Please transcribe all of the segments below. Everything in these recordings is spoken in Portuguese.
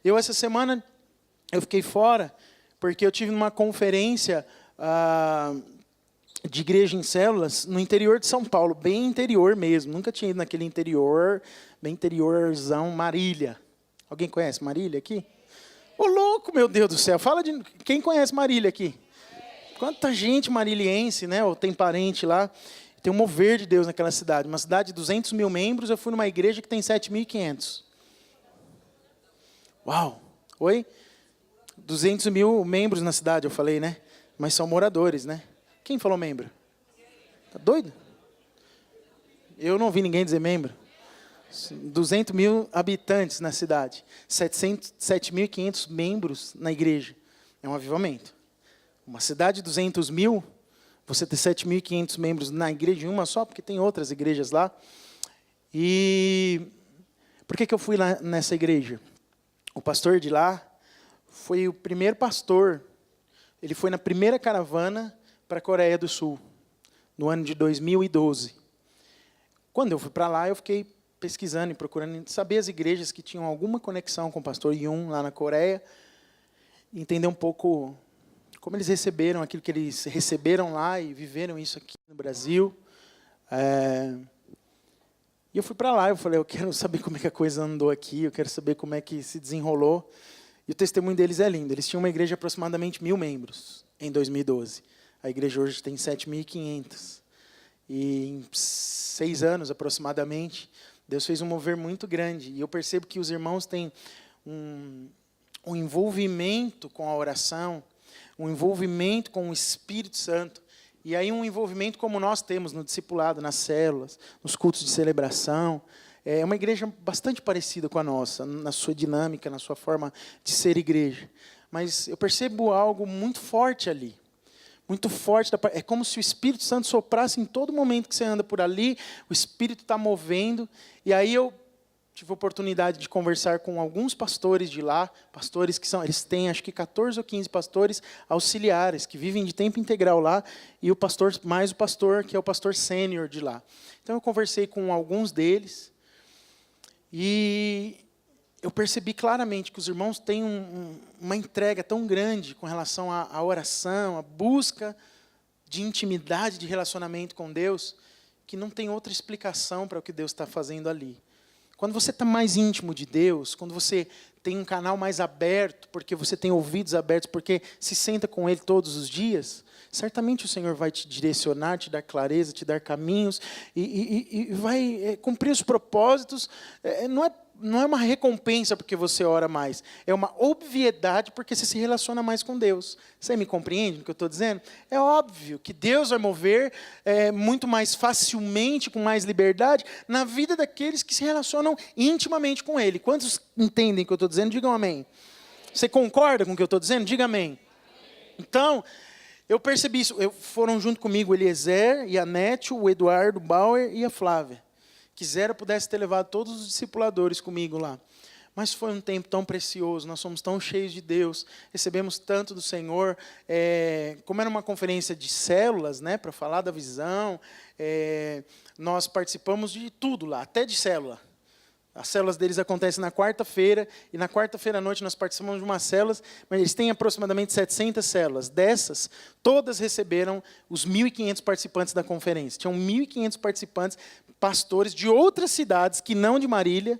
Essa semana, eu fiquei fora, porque eu tive uma conferência de igreja em células no interior de São Paulo, bem interior mesmo. Nunca tinha ido naquele interior, bem interiorzão, Marília. Alguém conhece Marília aqui? Ô, louco, meu Deus do céu. Fala de... Quem conhece Marília aqui? Quanta gente mariliense, né? Ou tem parente lá. Tem um mover de Deus naquela cidade. Uma cidade de 200 mil membros. Eu fui numa igreja que tem 7.500. Uau! Oi? 200 mil membros na cidade, eu falei, né? Mas são moradores, né? Quem falou membro? Tá doido? Eu não vi ninguém dizer membro. 200 mil habitantes na cidade. 7.500 membros na igreja. É um avivamento. Uma cidade de 200 mil, você ter 7.500 membros na igreja, uma só, porque tem outras igrejas lá. E por que eu fui lá nessa igreja? O pastor de lá foi o primeiro pastor. Ele foi na primeira caravana para a Coreia do Sul, no ano de 2012. Quando eu fui para lá, eu fiquei pesquisando e procurando saber as igrejas que tinham alguma conexão com o pastor Yoon lá na Coreia, entender um pouco como eles receberam aquilo que eles receberam lá e viveram isso aqui no Brasil. E eu fui para lá, eu falei, eu quero saber como é que a coisa andou aqui, eu quero saber como é que se desenrolou. E o testemunho deles é lindo. Eles tinham uma igreja de aproximadamente 1.000 membros em 2012. A igreja hoje tem 7.500. E em 6 anos, aproximadamente, Deus fez um mover muito grande. E eu percebo que os irmãos têm um envolvimento com a oração, um envolvimento com o Espírito Santo. E aí um envolvimento como nós temos no discipulado, nas células, nos cultos de celebração. É uma igreja bastante parecida com a nossa, na sua dinâmica, na sua forma de ser igreja. Mas eu percebo algo muito forte ali. Muito forte. É como se o Espírito Santo soprasse em todo momento que você anda por ali, o Espírito está movendo. E aí eu tive a oportunidade de conversar com alguns pastores de lá, pastores que são, eles têm acho que 14 ou 15 pastores auxiliares, que vivem de tempo integral lá, e o pastor, mais o pastor, que é o pastor sênior de lá. Então eu conversei com alguns deles, e eu percebi claramente que os irmãos têm uma entrega tão grande com relação à oração, à busca de intimidade, de relacionamento com Deus, que não tem outra explicação para o que Deus está fazendo ali. Quando você está mais íntimo de Deus, quando você tem um canal mais aberto, porque você tem ouvidos abertos, porque se senta com Ele todos os dias, certamente o Senhor vai te direcionar, te dar clareza, te dar caminhos, e vai cumprir os propósitos. Não é uma recompensa porque você ora mais, é uma obviedade porque você se relaciona mais com Deus. Você me compreende no que eu estou dizendo? É óbvio que Deus vai mover muito mais facilmente, com mais liberdade, na vida daqueles que se relacionam intimamente com Ele. Quantos entendem o que eu estou dizendo? Digam amém. Você concorda com o que eu estou dizendo? Diga amém. Então, eu percebi isso. Foram junto comigo o Eliezer e a Nete, o Eduardo Bauer e a Flávia. Quisera eu pudesse ter levado todos os discipuladores comigo lá. Mas foi um tempo tão precioso, nós somos tão cheios de Deus, recebemos tanto do Senhor. Como era uma conferência de células, né, para falar da visão, nós participamos de tudo lá, até de célula. As células deles acontecem na quarta-feira, e na quarta-feira à noite nós participamos de umas células, mas eles têm aproximadamente 700 células. Dessas, todas receberam os 1.500 participantes da conferência. Tinham 1.500 participantes, pastores de outras cidades, que não de Marília,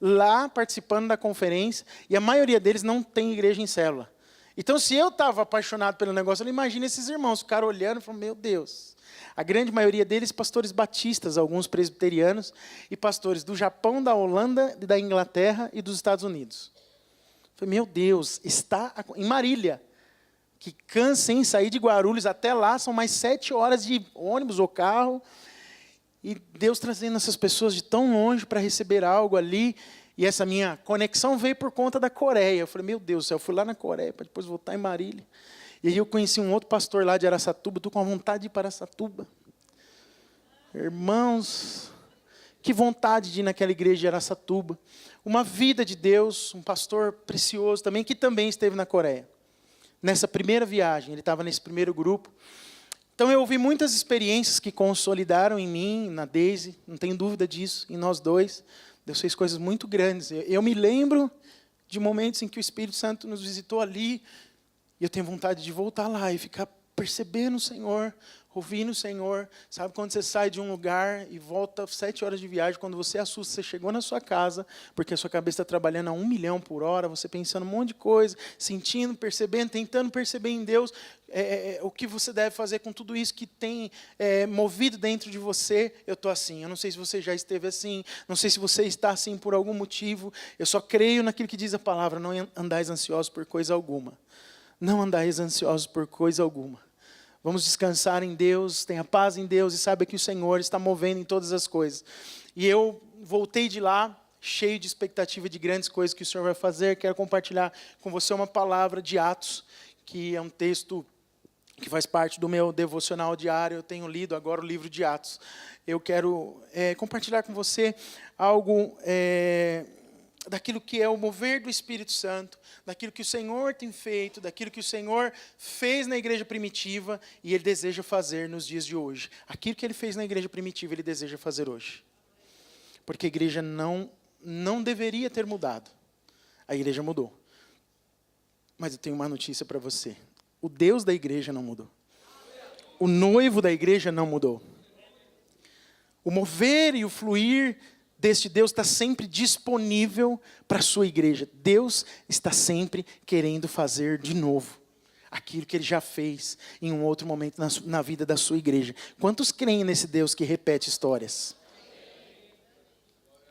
lá participando da conferência, e a maioria deles não tem igreja em célula. Então, se eu estava apaixonado pelo negócio, eu imagino esses irmãos ficaram olhando e falaram, meu Deus. A grande maioria deles, pastores batistas, alguns presbiterianos, e pastores do Japão, da Holanda, da Inglaterra e dos Estados Unidos. Eu falei, meu Deus, está em Marília, que cansa em sair de Guarulhos até lá, são mais 7 horas de ônibus ou carro, e Deus trazendo essas pessoas de tão longe para receber algo ali, e essa minha conexão veio por conta da Coreia. Eu falei, meu Deus do céu, eu fui lá na Coreia para depois voltar em Marília. E aí eu conheci um outro pastor lá de Araçatuba, estou com a vontade de ir para Araçatuba. Irmãos, que vontade de ir naquela igreja de Araçatuba. Uma vida de Deus, um pastor precioso também, que também esteve na Coreia. Nessa primeira viagem, ele estava nesse primeiro grupo. Então eu ouvi muitas experiências que consolidaram em mim, na Deise, não tenho dúvida disso, em nós dois. Deus fez coisas muito grandes. Eu me lembro de momentos em que o Espírito Santo nos visitou ali, e eu tenho vontade de voltar lá e ficar percebendo o Senhor, ouvindo o Senhor. Sabe quando você sai de um lugar e volta 7 horas de viagem, quando você assusta, você chegou na sua casa, porque a sua cabeça está trabalhando a 1 milhão por hora, você pensando um monte de coisa, sentindo, percebendo, tentando perceber em Deus o que você deve fazer com tudo isso que tem movido dentro de você. Eu estou assim, eu não sei se você já esteve assim, não sei se você está assim por algum motivo, eu só creio naquilo que diz a palavra, não andais ansiosos por coisa alguma. Não andais ansiosos por coisa alguma. Vamos descansar em Deus, tenha paz em Deus e saiba que o Senhor está movendo em todas as coisas. E eu voltei de lá, cheio de expectativa de grandes coisas que o Senhor vai fazer. Quero compartilhar com você uma palavra de Atos, que é um texto que faz parte do meu devocional diário. Eu tenho lido agora o livro de Atos. Eu quero compartilhar com você algo daquilo que é o mover do Espírito Santo, daquilo que o Senhor tem feito, daquilo que o Senhor fez na igreja primitiva e Ele deseja fazer nos dias de hoje. Aquilo que Ele fez na igreja primitiva, Ele deseja fazer hoje. Porque a igreja não deveria ter mudado. A igreja mudou. Mas eu tenho uma notícia para você. O Deus da igreja não mudou. O noivo da igreja não mudou. O mover e o fluir deste Deus está sempre disponível para a sua igreja. Deus está sempre querendo fazer de novo aquilo que Ele já fez em um outro momento na vida da sua igreja. Quantos creem nesse Deus que repete histórias?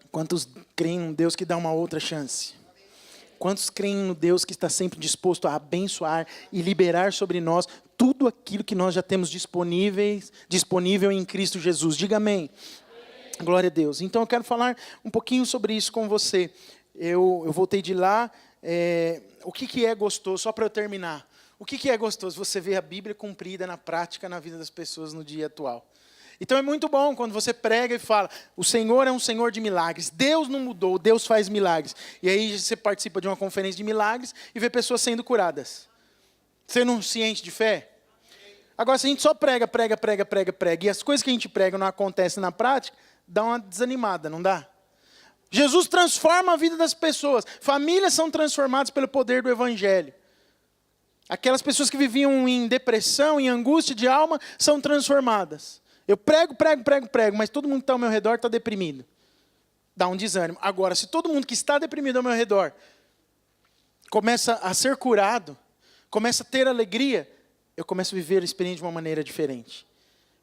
Quantos creem num Deus que dá uma outra chance? Quantos creem no Deus que está sempre disposto a abençoar e liberar sobre nós tudo aquilo que nós já temos disponível em Cristo Jesus? Diga amém. Glória a Deus. Então eu quero falar um pouquinho sobre isso com você. Eu voltei de lá. O que é gostoso, só para eu terminar. O que é gostoso? Você vê a Bíblia cumprida na prática na vida das pessoas no dia atual. Então é muito bom quando você prega e fala, o Senhor é um Senhor de milagres. Deus não mudou, Deus faz milagres. E aí você participa de uma conferência de milagres e vê pessoas sendo curadas. Você não se enche de fé? Agora, se a gente só prega, e as coisas que a gente prega não acontecem na prática, dá uma desanimada, não dá? Jesus transforma a vida das pessoas. Famílias são transformadas pelo poder do Evangelho. Aquelas pessoas que viviam em depressão, em angústia de alma, são transformadas. Eu prego, mas todo mundo que está ao meu redor está deprimido. Dá um desânimo. Agora, se todo mundo que está deprimido ao meu redor começa a ser curado, começa a ter alegria, eu começo a viver a experiência de uma maneira diferente.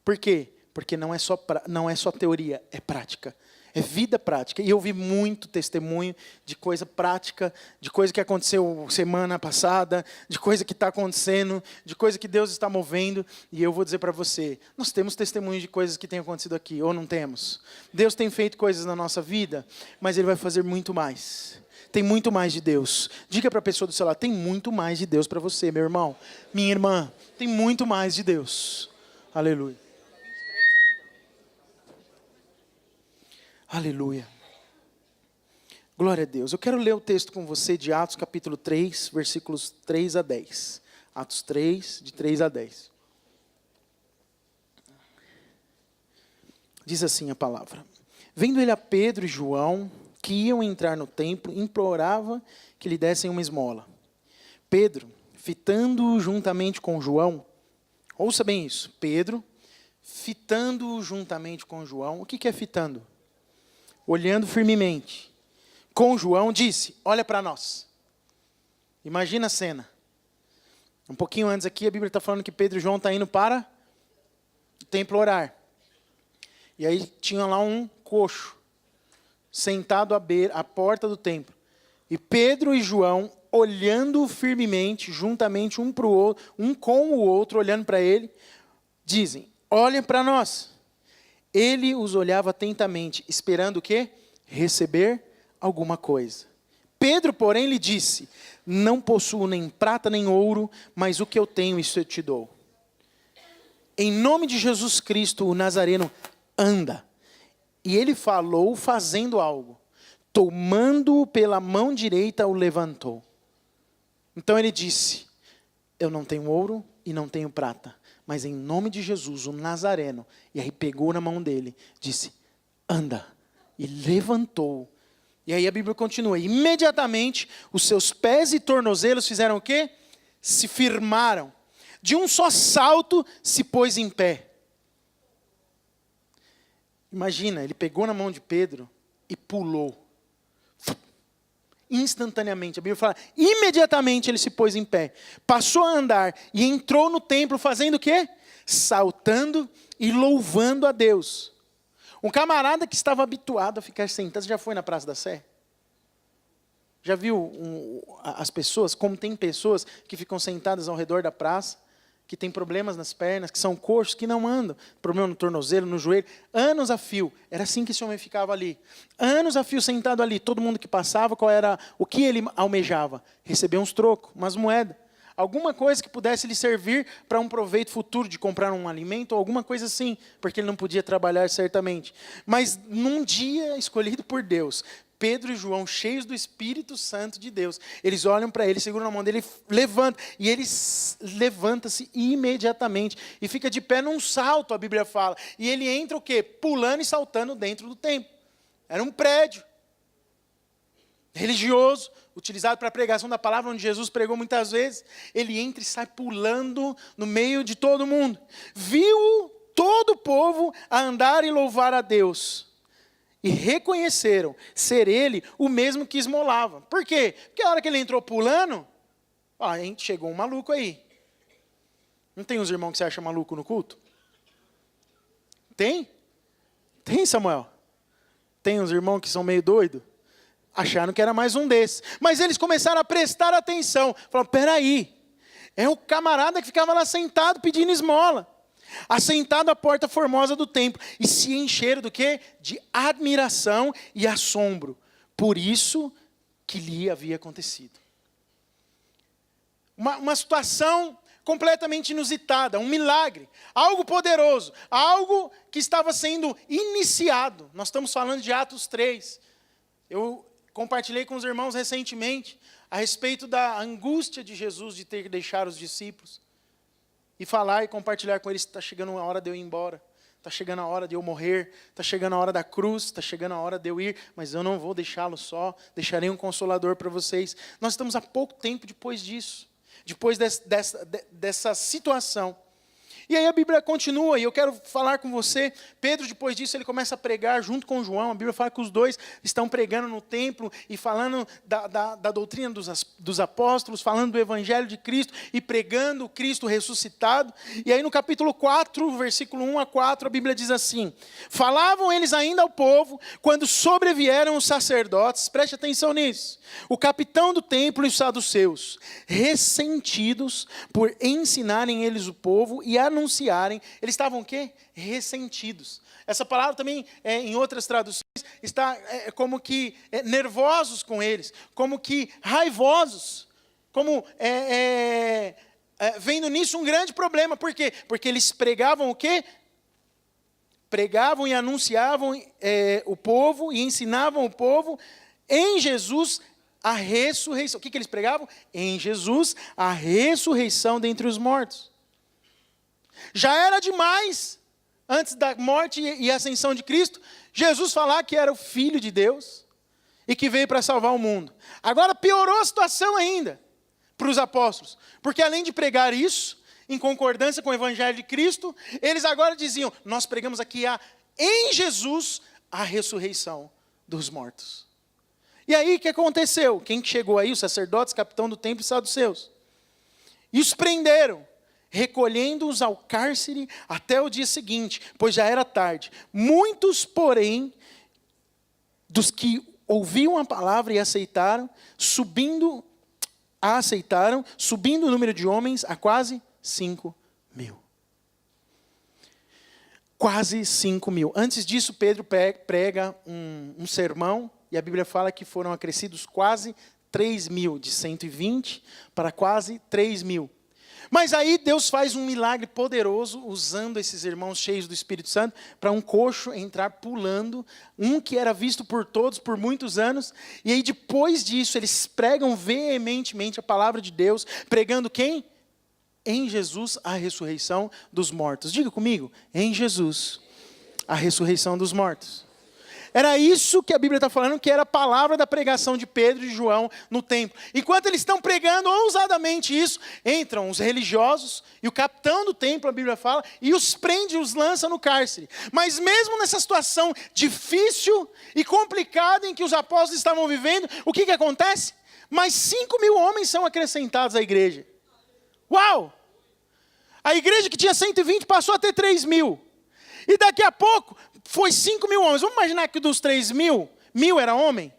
Por quê? Porque não é só teoria, é prática. É vida prática. E eu vi muito testemunho de coisa prática, de coisa que aconteceu semana passada, de coisa que está acontecendo, de coisa que Deus está movendo. E eu vou dizer para você, nós temos testemunho de coisas que têm acontecido aqui, ou não temos? Deus tem feito coisas na nossa vida, mas Ele vai fazer muito mais. Tem muito mais de Deus. Diga para a pessoa do seu lado, tem muito mais de Deus para você, meu irmão, minha irmã. Tem muito mais de Deus. Aleluia. Aleluia. Glória a Deus. Eu quero ler o texto com você de Atos capítulo 3, versículos 3 a 10. Atos 3, de 3 a 10. Diz assim a palavra. Vendo ele a Pedro e João, que iam entrar no templo, implorava que lhe dessem uma esmola. Pedro, fitando-o juntamente com João, ouça bem isso, Pedro, fitando-o juntamente com João, o que é fitando? Olhando firmemente, com João, disse, olha para nós. Imagina a cena. Um pouquinho antes aqui, a Bíblia está falando que Pedro e João estão indo para o templo orar. E aí tinha lá um coxo, sentado à porta do templo. E Pedro e João, olhando firmemente, juntamente um para o outro, um com o outro, olhando para ele, dizem, olhem para nós. Ele os olhava atentamente, esperando o quê? Receber alguma coisa. Pedro, porém, lhe disse, não possuo nem prata nem ouro, mas o que eu tenho, isso eu te dou. Em nome de Jesus Cristo, o Nazareno, anda. E ele falou fazendo algo. Tomando-o pela mão direita, o levantou. Então ele disse, eu não tenho ouro e não tenho prata, mas em nome de Jesus, o Nazareno, e aí pegou na mão dele, disse, anda, e levantou, E aí a Bíblia continua. Imediatamente os seus pés e tornozelos fizeram o quê? Se firmaram. De um só salto se pôs em pé. Imagina, ele pegou na mão de Pedro e pulou. Instantaneamente, a Bíblia fala, imediatamente ele se pôs em pé. Passou a andar e entrou no templo fazendo o quê? Saltando e louvando a Deus. Um camarada que estava habituado a ficar sentado, já foi na Praça da Sé? Já viu as pessoas, como tem pessoas que ficam sentadas ao redor da praça, que tem problemas nas pernas, que são coxos, que não andam, problema no tornozelo, no joelho, anos a fio. Era assim que esse homem ficava ali. Anos a fio sentado ali, todo mundo que passava, qual era o que ele almejava? Receber uns trocos, umas moedas. Alguma coisa que pudesse lhe servir para um proveito futuro de comprar um alimento, ou alguma coisa assim, porque ele não podia trabalhar certamente. Mas num dia escolhido por Deus, Pedro e João, cheios do Espírito Santo de Deus, eles olham para ele, seguram na mão dele, levanta, e ele levanta-se imediatamente, e fica de pé num salto, a Bíblia fala, e ele entra o quê? Pulando e saltando dentro do templo. Era um prédio religioso, utilizado para a pregação da palavra, onde Jesus pregou muitas vezes. Ele entra e sai pulando no meio de todo mundo. Viu todo o povo a andar e louvar a Deus. E reconheceram ser ele o mesmo que esmolava. Por quê? Porque a hora que ele entrou pulando, chegou um maluco aí. Não tem uns irmãos que você acha maluco no culto? Tem? Tem, Samuel? Tem uns irmãos que são meio doidos? Acharam que era mais um desses. Mas eles começaram a prestar atenção. Falaram, peraí, é o camarada que ficava lá sentado pedindo esmola. Assentado à porta formosa do templo. E se encheram do quê? De admiração e assombro. Por isso que lhe havia acontecido. Uma situação completamente inusitada, um milagre, algo poderoso, algo que estava sendo iniciado. Nós estamos falando de Atos 3. Eu compartilhei com os irmãos recentemente a respeito da angústia de Jesus de ter que deixar os discípulos e falar e compartilhar com eles, está chegando a hora de eu ir embora, está chegando a hora de eu morrer, está chegando a hora da cruz, está chegando a hora de eu ir, mas eu não vou deixá-lo só, deixarei um consolador para vocês. Nós estamos há pouco tempo depois disso, depois dessa situação. E aí a Bíblia continua, e eu quero falar com você. Pedro, depois disso, ele começa a pregar junto com João. A Bíblia fala que os dois estão pregando no templo e falando da doutrina dos apóstolos, falando do Evangelho de Cristo e pregando o Cristo ressuscitado. E aí no capítulo 4, versículo 1 a 4, a Bíblia diz assim: falavam eles ainda ao povo, quando sobrevieram os sacerdotes, preste atenção nisso, o capitão do templo e os saduceus, ressentidos por ensinarem eles o povo e anunciarem, eles estavam o quê? Ressentidos. Essa palavra também, em outras traduções, está como que nervosos com eles, como que raivosos, como vendo nisso um grande problema. Por quê? Porque eles pregavam o quê? Pregavam e anunciavam o povo e ensinavam o povo em Jesus a ressurreição. O que eles pregavam? Em Jesus a ressurreição dentre os mortos. Já era demais, antes da morte e ascensão de Cristo, Jesus falar que era o Filho de Deus e que veio para salvar o mundo. Agora piorou a situação ainda para os apóstolos, porque além de pregar isso, em concordância com o Evangelho de Cristo, eles agora diziam, nós pregamos aqui em Jesus a ressurreição dos mortos. E aí o que aconteceu? Quem chegou aí? Os sacerdotes, capitão do templo e saduceus. E os prenderam, recolhendo-os ao cárcere até o dia seguinte, pois já era tarde. Muitos, porém, dos que ouviam a palavra e aceitaram, subindo o número de homens a quase 5.000. Quase 5.000. Antes disso, Pedro prega um sermão, e a Bíblia fala que foram acrescidos quase 3.000, de 120 para quase 3.000. Mas aí Deus faz um milagre poderoso, usando esses irmãos cheios do Espírito Santo, para um coxo entrar pulando, um que era visto por todos por muitos anos, e aí depois disso eles pregam veementemente a palavra de Deus, pregando quem? Em Jesus a ressurreição dos mortos. Diga comigo, em Jesus a ressurreição dos mortos. Era isso que a Bíblia está falando, que era a palavra da pregação de Pedro e João no templo. Enquanto eles estão pregando ousadamente isso, entram os religiosos e o capitão do templo, a Bíblia fala, e os prende e os lança no cárcere. Mas mesmo nessa situação difícil e complicada em que os apóstolos estavam vivendo, o que acontece? Mais 5.000 homens são acrescentados à igreja. Uau! A igreja que tinha 120 passou a ter 3.000. E daqui a pouco, foi 5.000 homens. Vamos imaginar que dos 3.000, 1.000 era homem?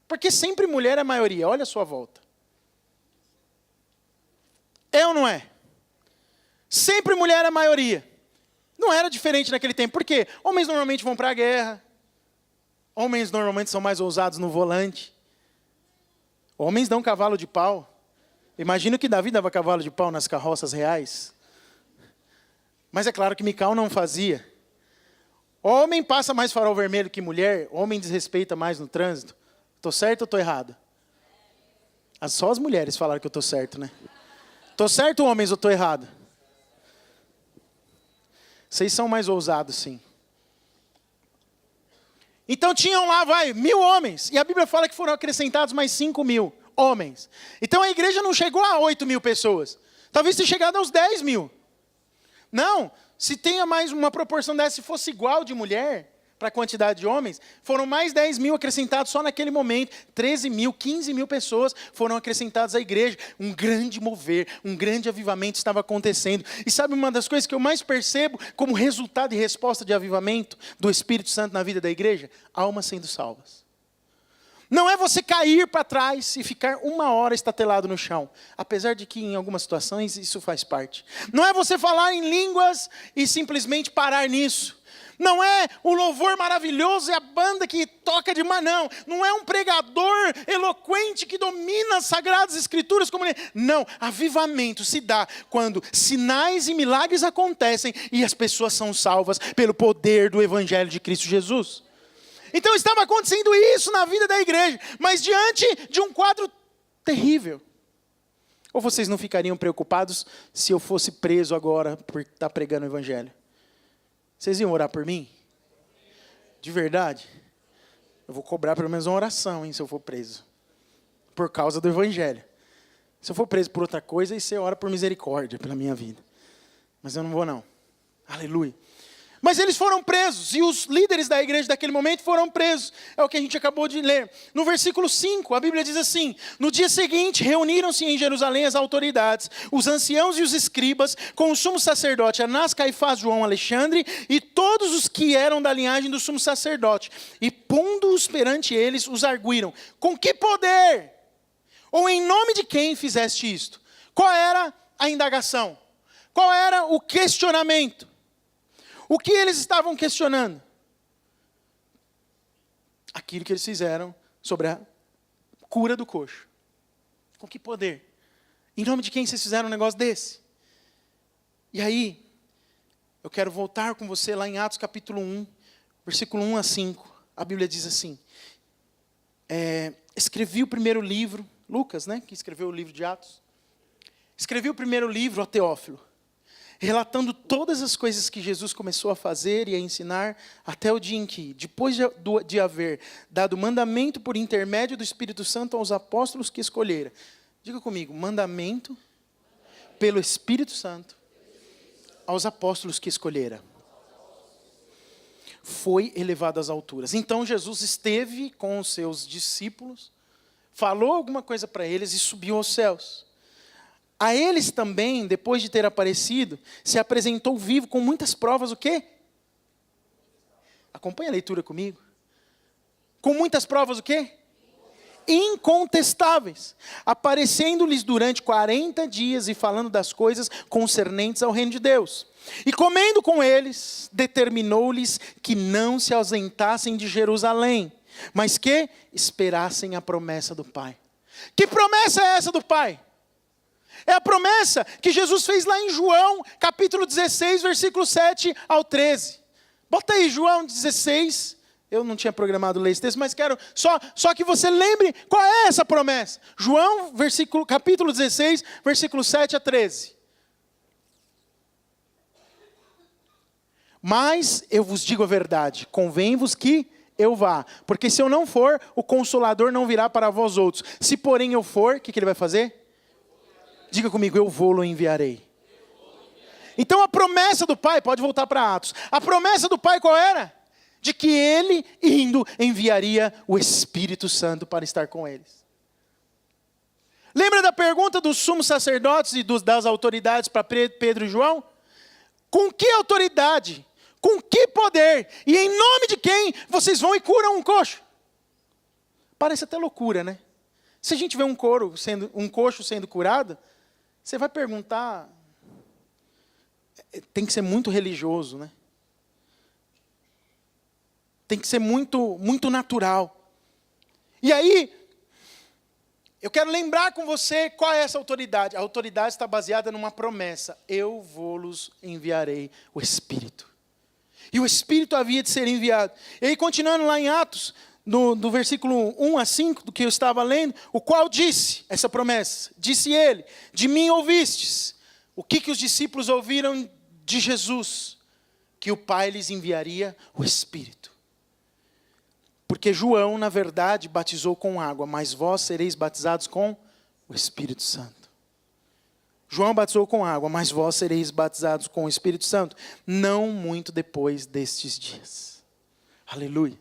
Porque sempre mulher é a maioria. Olha a sua volta. É ou não é? Sempre mulher é a maioria. Não era diferente naquele tempo. Por quê? Homens normalmente vão para a guerra. Homens normalmente são mais ousados no volante. Homens dão cavalo de pau. Imagino que Davi dava cavalo de pau nas carroças reais. Mas é claro que Mical não fazia. Homem passa mais farol vermelho que mulher. Homem desrespeita mais no trânsito. Estou certo ou estou errado? Só as mulheres falaram que eu estou certo, né? Estou certo, homens, ou estou errado? Vocês são mais ousados, sim. Então tinham lá, 1.000 homens. E a Bíblia fala que foram acrescentados mais 5.000 homens. Então a igreja não chegou a 8.000 pessoas. Talvez tenha chegado aos 10.000. Não, se tenha mais uma proporção dessa, se fosse igual de mulher para a quantidade de homens, foram mais 10.000 acrescentados só naquele momento. 13.000, 15.000 pessoas foram acrescentadas à igreja. Um grande mover, um grande avivamento estava acontecendo. E sabe uma das coisas que eu mais percebo como resultado e resposta de avivamento do Espírito Santo na vida da igreja? Almas sendo salvas. Não é você cair para trás e ficar 1 hora estatelado no chão. Apesar de que em algumas situações isso faz parte. Não é você falar em línguas e simplesmente parar nisso. Não é o louvor maravilhoso e a banda que toca demais, não. Não é um pregador eloquente que domina as Sagradas Escrituras. Não, avivamento se dá quando sinais e milagres acontecem e as pessoas são salvas pelo poder do Evangelho de Cristo Jesus. Então estava acontecendo isso na vida da igreja, mas diante de um quadro terrível. Ou vocês não ficariam preocupados se eu fosse preso agora por estar pregando o Evangelho? Vocês iam orar por mim? De verdade? Eu vou cobrar pelo menos uma oração, hein, se eu for preso. Por causa do Evangelho. Se eu for preso por outra coisa, aí você ora por misericórdia pela minha vida. Mas eu não vou não. Aleluia. Mas eles foram presos, e os líderes da igreja daquele momento foram presos. É o que a gente acabou de ler. No versículo 5, a Bíblia diz assim: no dia seguinte, reuniram-se em Jerusalém as autoridades, os anciãos e os escribas, com o sumo sacerdote Anás, Caifás, João, Alexandre, e todos os que eram da linhagem do sumo sacerdote. E pondo-os perante eles, os arguíram: com que poder? Ou em nome de quem fizeste isto? Qual era a indagação? Qual era o questionamento? O que eles estavam questionando? Aquilo que eles fizeram sobre a cura do coxo. Com que poder? Em nome de quem vocês fizeram um negócio desse? E aí, eu quero voltar com você lá em Atos capítulo 1, versículo 1 a 5. A Bíblia diz assim: escrevi o primeiro livro, Lucas, né, que escreveu o livro de Atos. Escrevi o primeiro livro, ó Teófilo, relatando todas as coisas que Jesus começou a fazer e a ensinar, até o dia em que, depois de haver dado mandamento por intermédio do Espírito Santo aos apóstolos que escolhera. Diga comigo, mandamento pelo Espírito Santo aos apóstolos que escolhera. Foi elevado às alturas. Então Jesus esteve com os seus discípulos, falou alguma coisa para eles e subiu aos céus. A eles também, depois de ter aparecido, se apresentou vivo com muitas provas, o quê? Acompanha a leitura comigo. Com muitas provas, o quê? Incontestáveis. Aparecendo-lhes durante 40 dias e falando das coisas concernentes ao reino de Deus. E comendo com eles, determinou-lhes que não se ausentassem de Jerusalém, mas que esperassem a promessa do Pai. Que promessa é essa do Pai? É a promessa que Jesus fez lá em João, capítulo 16, versículo 7 ao 13. Bota aí, João 16. Eu não tinha programado ler esse texto, mas quero só que você lembre qual é essa promessa. João, capítulo 16, versículo 7 a 13. Mas eu vos digo a verdade, convém-vos que eu vá. Porque se eu não for, o Consolador não virá para vós outros. Se porém eu for, o que ele vai fazer? Diga comigo, eu vou-lo enviarei. Então a promessa do Pai, pode voltar para Atos. A promessa do Pai qual era? De que ele, indo, enviaria o Espírito Santo para estar com eles. Lembra da pergunta dos sumos sacerdotes e das autoridades para Pedro e João? Com que autoridade, com que poder e em nome de quem vocês vão e curam um coxo? Parece até loucura, né? Se a gente vê um coxo sendo curado, você vai perguntar, tem que ser muito religioso, né? Tem que ser muito, muito natural. E aí, eu quero lembrar com você qual é essa autoridade. A autoridade está baseada numa promessa. Eu vos enviarei o Espírito. E o Espírito havia de ser enviado. E aí, continuando lá em Atos, do versículo 1 a 5, do que eu estava lendo, o qual disse essa promessa. Disse ele, de mim ouvistes. O que os discípulos ouviram de Jesus? Que o Pai lhes enviaria o Espírito. Porque João, na verdade, batizou com água, mas vós sereis batizados com o Espírito Santo. João batizou com água, mas vós sereis batizados com o Espírito Santo, não muito depois destes dias. Aleluia.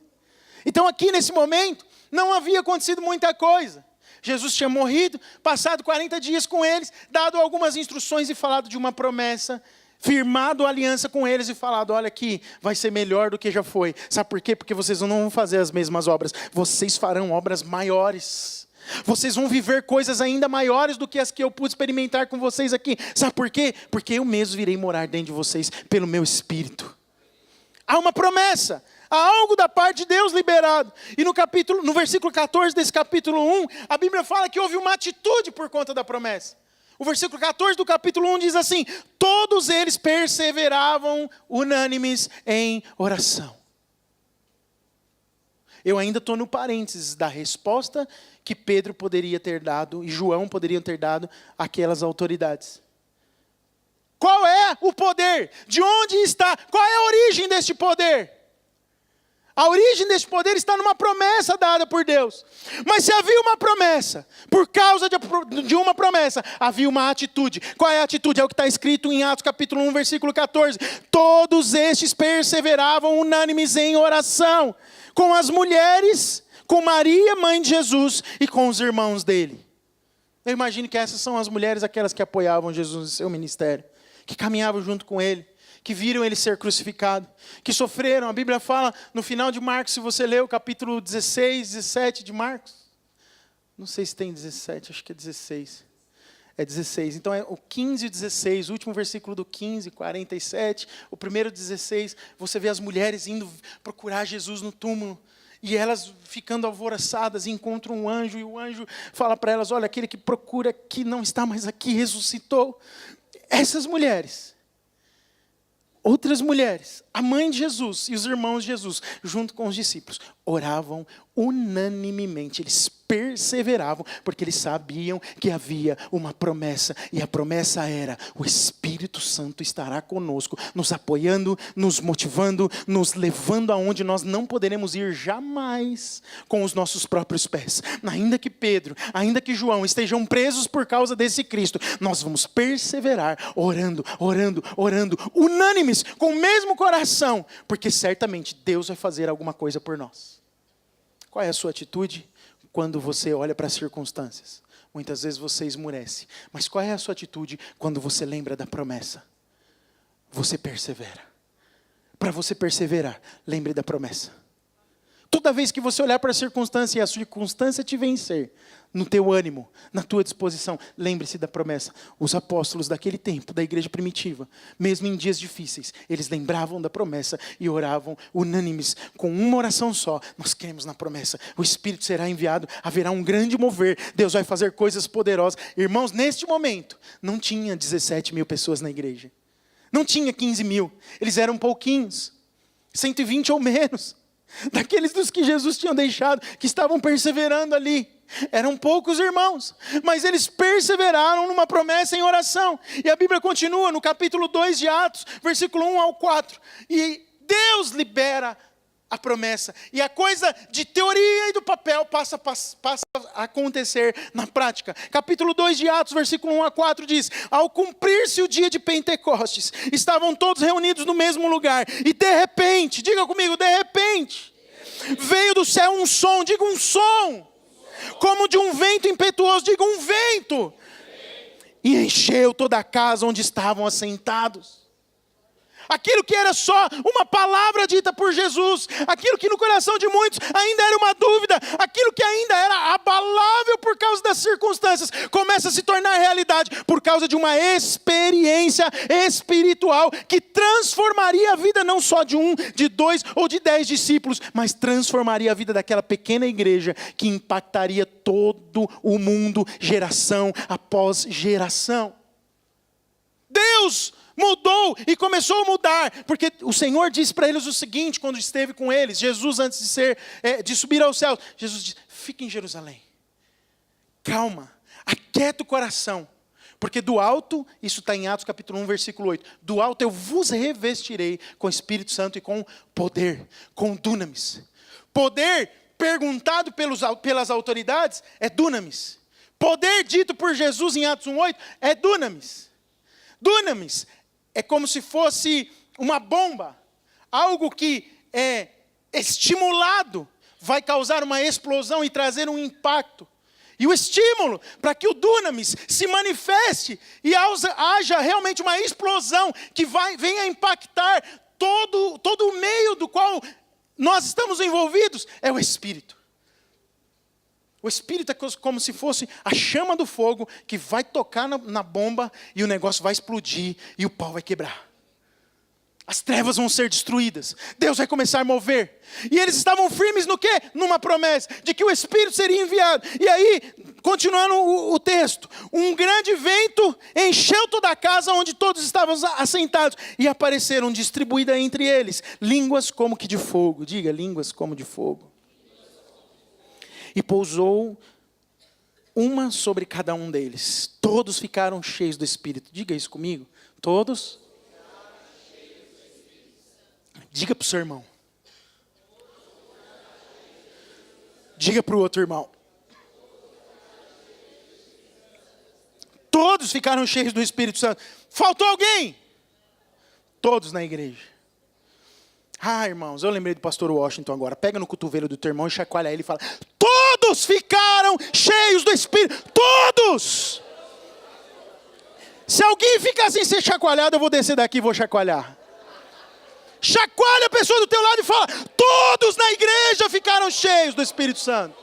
Então aqui nesse momento, não havia acontecido muita coisa. Jesus tinha morrido, passado 40 dias com eles, dado algumas instruções e falado de uma promessa, firmado a aliança com eles e falado, olha aqui, vai ser melhor do que já foi. Sabe por quê? Porque vocês não vão fazer as mesmas obras, vocês farão obras maiores. Vocês vão viver coisas ainda maiores do que as que eu pude experimentar com vocês aqui. Sabe por quê? Porque eu mesmo virei morar dentro de vocês pelo meu Espírito. Há uma promessa, há algo da parte de Deus liberado. E no versículo 14 desse capítulo 1, a Bíblia fala que houve uma atitude por conta da promessa. O versículo 14 do capítulo 1 diz assim, todos eles perseveravam unânimes em oração. Eu ainda estou no parênteses da resposta que Pedro poderia ter dado e João poderiam ter dado àquelas autoridades. Qual é o poder? De onde está? Qual é a origem deste poder? A origem deste poder está numa promessa dada por Deus. Mas se havia uma promessa, por causa de uma promessa, havia uma atitude. Qual é a atitude? É o que está escrito em Atos capítulo 1, versículo 14. Todos estes perseveravam unânimes em oração, com as mulheres, com Maria, mãe de Jesus, e com os irmãos dele. Eu imagino que essas são as mulheres, aquelas que apoiavam Jesus em seu ministério, que caminhavam junto com ele, que viram ele ser crucificado, que sofreram. A Bíblia fala no final de Marcos, se você ler o capítulo 16, 17 de Marcos. Não sei se tem 17, acho que é 16. É 16. Então é o 15 e 16, o último versículo do 15, 47, o primeiro 16, você vê as mulheres indo procurar Jesus no túmulo. E elas ficando alvoroçadas, encontram um anjo, e o anjo fala para elas, olha, aquele que procura que não está mais aqui, ressuscitou. Essas mulheres, outras mulheres, a mãe de Jesus e os irmãos de Jesus, junto com os discípulos, oravam unanimemente, eles perseveravam, porque eles sabiam que havia uma promessa, e a promessa era, o Espírito Santo estará conosco, nos apoiando, nos motivando, nos levando aonde nós não poderemos ir jamais com os nossos próprios pés. Ainda que Pedro, ainda que João estejam presos por causa desse Cristo, nós vamos perseverar, orando, unânimes, com o mesmo coração, porque certamente Deus vai fazer alguma coisa por nós. Qual é a sua atitude quando você olha para as circunstâncias? Muitas vezes você esmurece. Mas qual é a sua atitude quando você lembra da promessa? Você persevera. Para você perseverar, lembre da promessa. Toda vez que você olhar para a circunstância e a circunstância te vencer, no teu ânimo, na tua disposição, lembre-se da promessa. Os apóstolos daquele tempo, da igreja primitiva, mesmo em dias difíceis, eles lembravam da promessa e oravam unânimes, com uma oração só. Nós cremos na promessa, o Espírito será enviado, haverá um grande mover, Deus vai fazer coisas poderosas. Irmãos, neste momento, não tinha 17 mil pessoas na igreja, não tinha 15 mil, eles eram pouquinhos, 120 ou menos. Daqueles dos que Jesus tinha deixado, que estavam perseverando ali. Eram poucos irmãos, mas eles perseveraram numa promessa em oração. E a Bíblia continua no capítulo 2 de Atos, versículo 1 ao 4. E Deus libera a promessa. E a coisa de teoria e do papel passa a acontecer na prática. Capítulo 2 de Atos, versículo 1 a 4 diz: ao cumprir-se o dia de Pentecostes, estavam todos reunidos no mesmo lugar. E de repente, diga comigo, de repente, veio do céu um som, diga um som, como de um vento impetuoso, diga um vento. E encheu toda a casa onde estavam assentados. Aquilo que era só uma palavra dita por Jesus, aquilo que no coração de muitos ainda era uma dúvida, aquilo que ainda era abalável por causa das circunstâncias, começa a se tornar realidade por causa de uma experiência espiritual que transformaria a vida não só de 1, de 2 ou de 10 discípulos, mas transformaria a vida daquela pequena igreja que impactaria todo o mundo, geração após geração. Deus mudou e começou a mudar, porque o Senhor disse para eles o seguinte, quando esteve com eles, Jesus antes de subir aos céus, Jesus disse: fique em Jerusalém, calma, aquieta o coração, porque do alto, isso está em Atos capítulo 1, versículo 8, do alto eu vos revestirei com o Espírito Santo e com poder, com dunamis. Poder perguntado pelas autoridades é dunamis. Poder dito por Jesus em Atos 1, 8 é dunamis. Dunamis é como se fosse uma bomba, algo que é estimulado, vai causar uma explosão e trazer um impacto. E o estímulo para que o dunamis se manifeste e haja realmente uma explosão que venha impactar todo o meio do qual nós estamos envolvidos, é o Espírito. O Espírito é como se fosse a chama do fogo que vai tocar na bomba e o negócio vai explodir e o pau vai quebrar. As trevas vão ser destruídas. Deus vai começar a mover. E eles estavam firmes no quê? Numa promessa de que o Espírito seria enviado. E aí, continuando o texto, um grande vento encheu toda a casa onde todos estavam assentados. E apareceram distribuídas entre eles línguas como que de fogo. Diga, línguas como de fogo. E pousou uma sobre cada um deles. Todos ficaram cheios do Espírito. Diga isso comigo. Todos. Diga para o seu irmão. Diga para o outro irmão. Todos ficaram cheios do Espírito Santo. Faltou alguém? Todos na igreja. Ah, irmãos, eu lembrei do pastor Washington agora. Pega no cotovelo do teu irmão e chacoalha ele e fala: todos ficaram cheios do Espírito. Todos! Se alguém ficar sem ser chacoalhado, eu vou descer daqui e vou chacoalhar. Chacoalha a pessoa do teu lado e fala: todos na igreja ficaram cheios do Espírito Santo.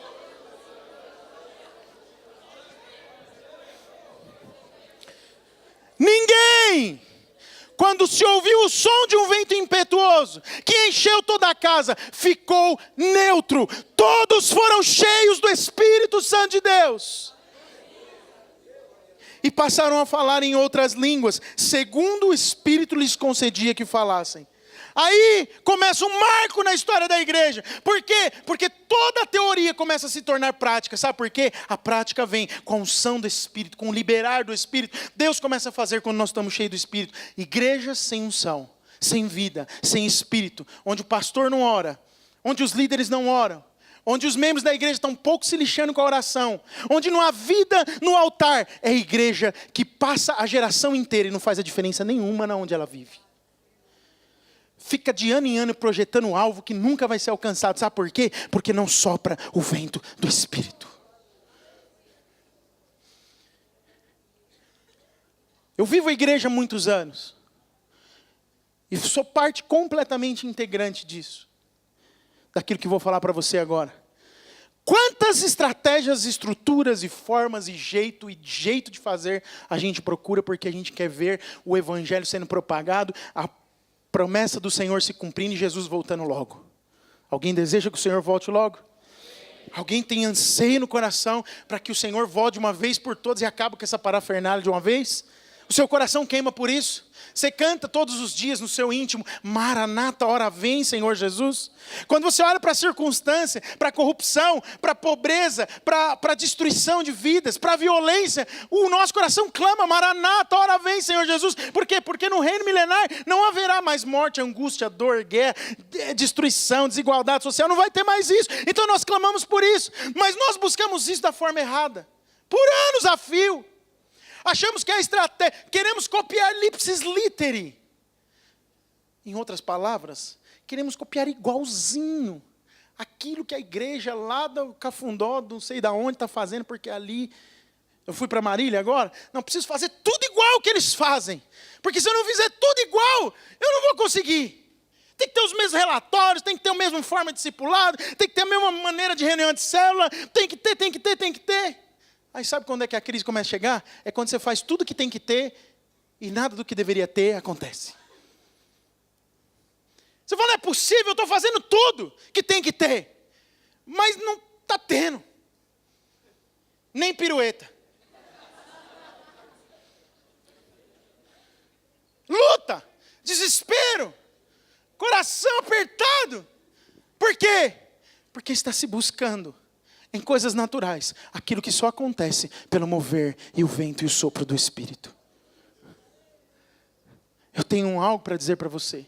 Ninguém, quando se ouviu o som de um vento impetuoso, que encheu toda a casa, ficou neutro. Todos foram cheios do Espírito Santo de Deus. E passaram a falar em outras línguas, segundo o Espírito lhes concedia que falassem. Aí começa um marco na história da igreja. Por quê? Porque toda a teoria começa a se tornar prática. Sabe por quê? A prática vem com a unção do Espírito, com o liberar do Espírito. Deus começa a fazer quando nós estamos cheios do Espírito. Igrejas sem unção, sem vida, sem Espírito, onde o pastor não ora, onde os líderes não oram, onde os membros da igreja estão um pouco se lixando com a oração, onde não há vida no altar, é a igreja que passa a geração inteira e não faz a diferença nenhuma na onde ela vive. Fica de ano em ano projetando um alvo que nunca vai ser alcançado. Sabe por quê? Porque não sopra o vento do Espírito. Eu vivo a igreja há muitos anos. E sou parte completamente integrante disso. Daquilo que vou falar para você agora. Quantas estratégias, estruturas e formas e jeito de fazer a gente procura porque a gente quer ver o evangelho sendo propagado, a promessa do Senhor se cumprindo e Jesus voltando logo. Alguém deseja que o Senhor volte logo? Alguém tem anseio no coração para que o Senhor volte de uma vez por todas e acabe com essa parafernália de uma vez? O seu coração queima por isso? Você canta todos os dias no seu íntimo, Maranata, ora vem, Senhor Jesus. Quando você olha para a circunstância, para a corrupção, para a pobreza, para a destruição de vidas, para a violência, o nosso coração clama, Maranata, ora vem, Senhor Jesus. Por quê? Porque no reino milenar não haverá mais morte, angústia, dor, guerra, destruição, desigualdade social, não vai ter mais isso. Então nós clamamos por isso, mas nós buscamos isso da forma errada, por anos a fio. Achamos que é a estratégia, queremos copiar ipsis literi. Em outras palavras, queremos copiar igualzinho aquilo que a igreja lá do Cafundó, não sei de onde está fazendo, porque ali, eu fui para Marília agora, não, preciso fazer tudo igual que eles fazem, porque se eu não fizer tudo igual, eu não vou conseguir. Tem que ter os mesmos relatórios, tem que ter a mesma forma de discipulado, tem que ter a mesma maneira de reunião de célula, tem que ter. Aí sabe quando é que a crise começa a chegar? É quando você faz tudo que tem que ter e nada do que deveria ter acontece. Você fala, não é possível, eu estou fazendo tudo que tem que ter, mas não está tendo. Nem pirueta. Luta, desespero, coração apertado. Por quê? Porque está se buscando em coisas naturais, aquilo que só acontece pelo mover e o vento e o sopro do Espírito. Eu tenho algo para dizer para você.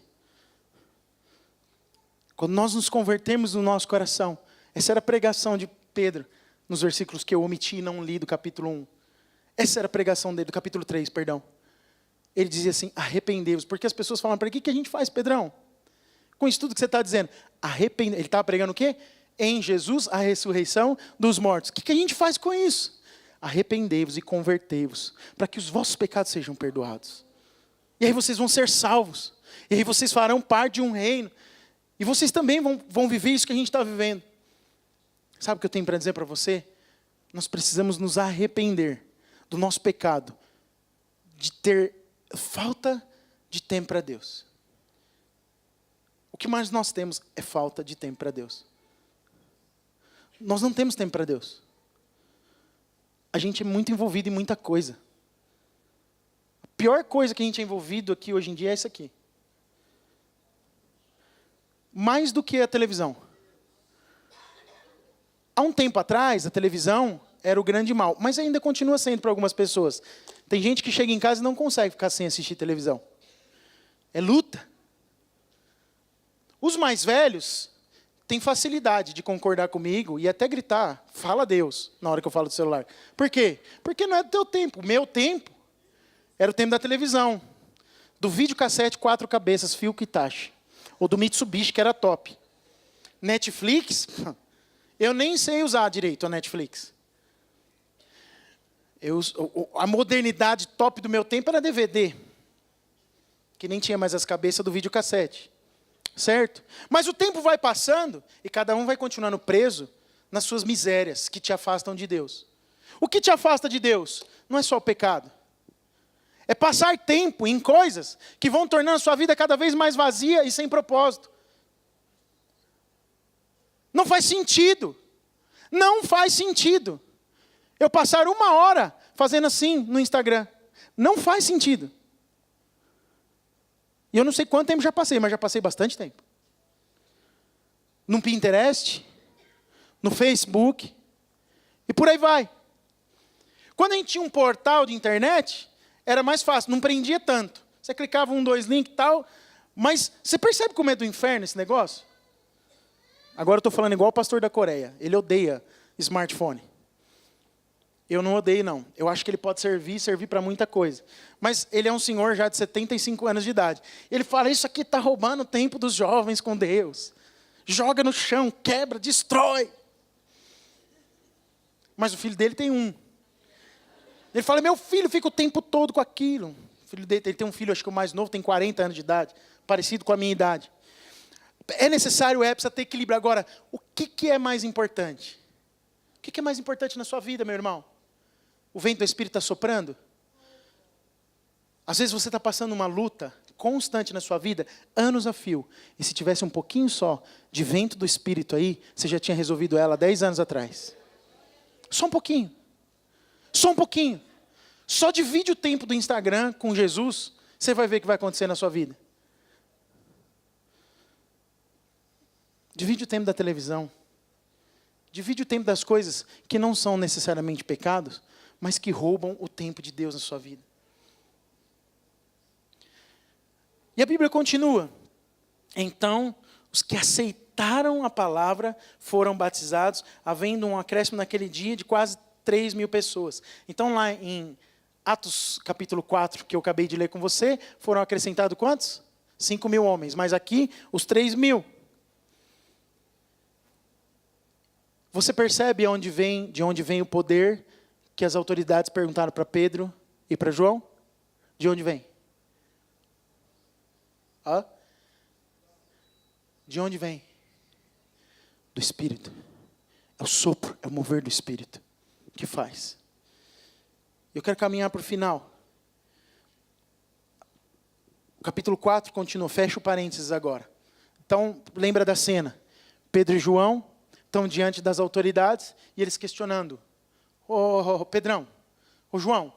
Quando nós nos convertemos no nosso coração, essa era a pregação de Pedro, nos versículos que eu omiti e não li do capítulo 1. Essa era a pregação dele, do capítulo 3, perdão. Ele dizia assim, arrependei-vos. Porque as pessoas falam para ele, o que a gente faz, Pedrão? Com isso tudo que você está dizendo, ele estava pregando o quê? Em Jesus, a ressurreição dos mortos. O que a gente faz com isso? Arrependei-vos e convertei-vos, para que os vossos pecados sejam perdoados. E aí vocês vão ser salvos. E aí vocês farão parte de um reino. E vocês também vão viver isso que a gente está vivendo. Sabe o que eu tenho para dizer para você? Nós precisamos nos arrepender do nosso pecado, de ter falta de tempo para Deus. O que mais nós temos é falta de tempo para Deus. Nós não temos tempo para Deus. A gente é muito envolvido em muita coisa. A pior coisa que a gente é envolvido aqui hoje em dia é isso aqui. Mais do que a televisão. Há um tempo atrás, a televisão era o grande mal, mas ainda continua sendo para algumas pessoas. Tem gente que chega em casa e não consegue ficar sem assistir televisão. É luta. Os mais velhos têm facilidade de concordar comigo e até gritar, fala Deus, na hora que eu falo do celular. Por quê? Porque não é do teu tempo. O meu tempo era o tempo da televisão. Do videocassete 4 cabeças, fio Hitachi. Ou do Mitsubishi, que era top. Netflix, eu nem sei usar direito a Netflix. A modernidade top do meu tempo era DVD. Que nem tinha mais as cabeças do videocassete. Certo? Mas o tempo vai passando e cada um vai continuando preso nas suas misérias que te afastam de Deus. O que te afasta de Deus não é só o pecado. É passar tempo em coisas que vão tornando a sua vida cada vez mais vazia e sem propósito. Não faz sentido. Não faz sentido. Eu passar 1 hora fazendo assim no Instagram. Não faz sentido. E eu não sei quanto tempo já passei, mas já passei bastante tempo. No Pinterest, no Facebook, e por aí vai. Quando a gente tinha um portal de internet, era mais fácil, não prendia tanto. Você clicava 1, 2 links e tal, mas você percebe como é do inferno esse negócio? Agora eu estou falando igual o pastor da Coreia, ele odeia smartphone. Eu não odeio, não. Eu acho que ele pode servir para muita coisa. Mas ele é um senhor já de 75 anos de idade. Ele fala, isso aqui está roubando o tempo dos jovens com Deus. Joga no chão, quebra, destrói. Mas o filho dele tem um. Ele fala, meu filho fica o tempo todo com aquilo. O filho dele, ele tem um filho, acho que o mais novo, tem 40 anos de idade. Parecido com a minha idade. É necessário, precisa ter equilíbrio. Agora, o que é mais importante? O que é mais importante na sua vida, meu irmão? O vento do Espírito está soprando? Às vezes você está passando uma luta constante na sua vida, anos a fio. E se tivesse um pouquinho só de vento do Espírito aí, você já tinha resolvido ela 10 anos atrás. Só um pouquinho. Só um pouquinho. Só divide o tempo do Instagram com Jesus, você vai ver o que vai acontecer na sua vida. Divide o tempo da televisão. Divide o tempo das coisas que não são necessariamente pecados, mas que roubam o tempo de Deus na sua vida. E a Bíblia continua. Então, os que aceitaram a palavra foram batizados, havendo um acréscimo naquele dia de quase 3.000 pessoas. Então, lá em Atos capítulo 4, que eu acabei de ler com você, foram acrescentados quantos? 5.000 homens. Mas aqui, os 3.000. Você percebe de onde vem o poder que as autoridades perguntaram para Pedro e para João? De onde vem? Hã? De onde vem? Do Espírito. É o sopro, é o mover do Espírito que faz. Eu quero caminhar para o final. O capítulo 4 continua, fecha o parênteses agora. Então, lembra da cena. Pedro e João estão diante das autoridades e eles questionando. Pedrão, João,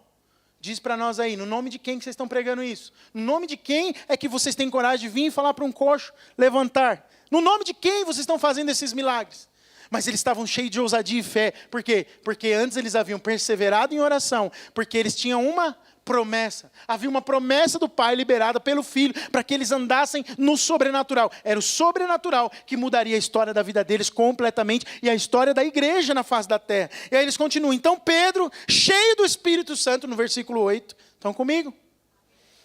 diz para nós aí, no nome de quem que vocês estão pregando isso? No nome de quem é que vocês têm coragem de vir e falar para um coxo levantar? No nome de quem vocês estão fazendo esses milagres? Mas eles estavam cheios de ousadia e fé. Por quê? Porque antes eles haviam perseverado em oração, porque eles tinham uma promessa. Havia uma promessa do Pai liberada pelo Filho para que eles andassem no sobrenatural. Era o sobrenatural que mudaria a história da vida deles completamente e a história da igreja na face da terra. E aí eles continuam. Então Pedro, cheio do Espírito Santo, no versículo 8, estão comigo?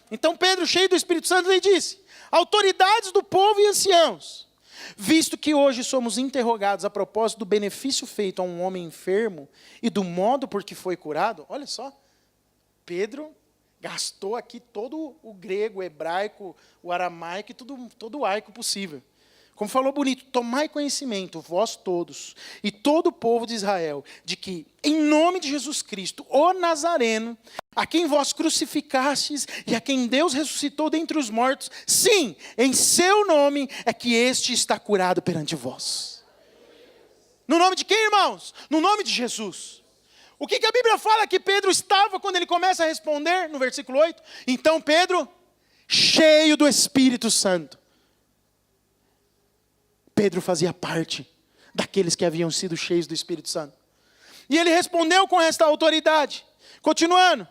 Então Pedro, cheio do Espírito Santo, lhe disse: autoridades do povo e anciãos, visto que hoje somos interrogados a propósito do benefício feito a um homem enfermo e do modo por que foi curado, olha só, Pedro gastou aqui todo o grego, o hebraico, o aramaico e todo o arco possível. Como falou bonito, tomai conhecimento, vós todos, e todo o povo de Israel, de que, em nome de Jesus Cristo, o Nazareno, a quem vós crucificastes e a quem Deus ressuscitou dentre os mortos, sim, em seu nome é que este está curado perante vós. No nome de quem, irmãos? No nome de Jesus. O que a Bíblia fala que Pedro estava quando ele começa a responder, no versículo 8? Então Pedro, cheio do Espírito Santo. Pedro fazia parte daqueles que haviam sido cheios do Espírito Santo. E ele respondeu com esta autoridade. Continuando.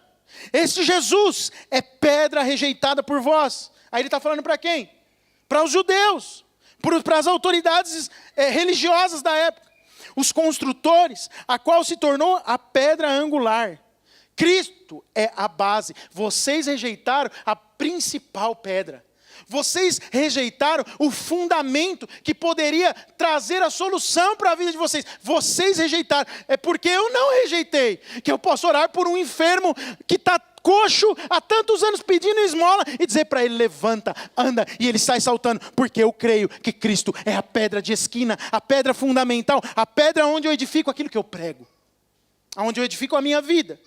Este Jesus é pedra rejeitada por vós. Aí ele está falando para quem? Para os judeus. Para as autoridades religiosas da época. Os construtores, a qual se tornou a pedra angular. Cristo é a base. Vocês rejeitaram a principal pedra. Vocês rejeitaram o fundamento que poderia trazer a solução para a vida de vocês. Vocês rejeitaram. É porque eu não rejeitei. Que eu posso orar por um enfermo que está coxo há tantos anos pedindo esmola e dizer para ele, levanta, anda, e ele sai saltando, porque eu creio que Cristo é a pedra de esquina, a pedra fundamental, a pedra onde eu edifico aquilo que eu prego, onde eu edifico a minha vida.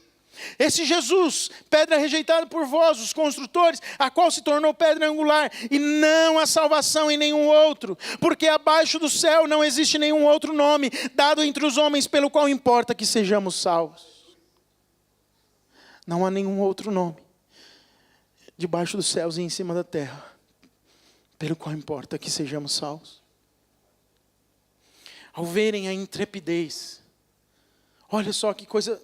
Esse Jesus, pedra rejeitada por vós, os construtores, a qual se tornou pedra angular, e não há salvação em nenhum outro, porque abaixo do céu não existe nenhum outro nome dado entre os homens pelo qual importa que sejamos salvos. Não há nenhum outro nome debaixo dos céus e em cima da terra pelo qual importa que sejamos salvos. Ao verem a intrepidez, olha só que coisa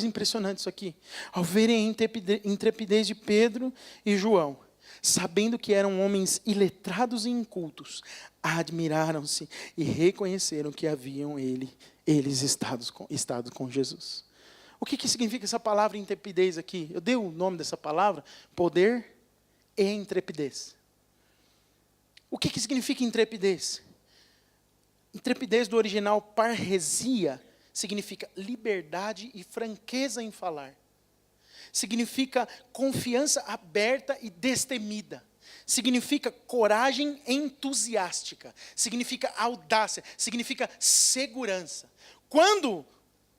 impressionante isso aqui. Ao verem a intrepidez de Pedro e João, sabendo que eram homens iletrados e incultos, admiraram-se e reconheceram que haviam eles estado com Jesus. O que significa essa palavra intrepidez aqui? Eu dei o nome dessa palavra, poder e intrepidez. O que significa intrepidez? Intrepidez do original parresia significa liberdade e franqueza em falar. Significa confiança aberta e destemida. Significa coragem entusiástica. Significa audácia. Significa segurança. Quando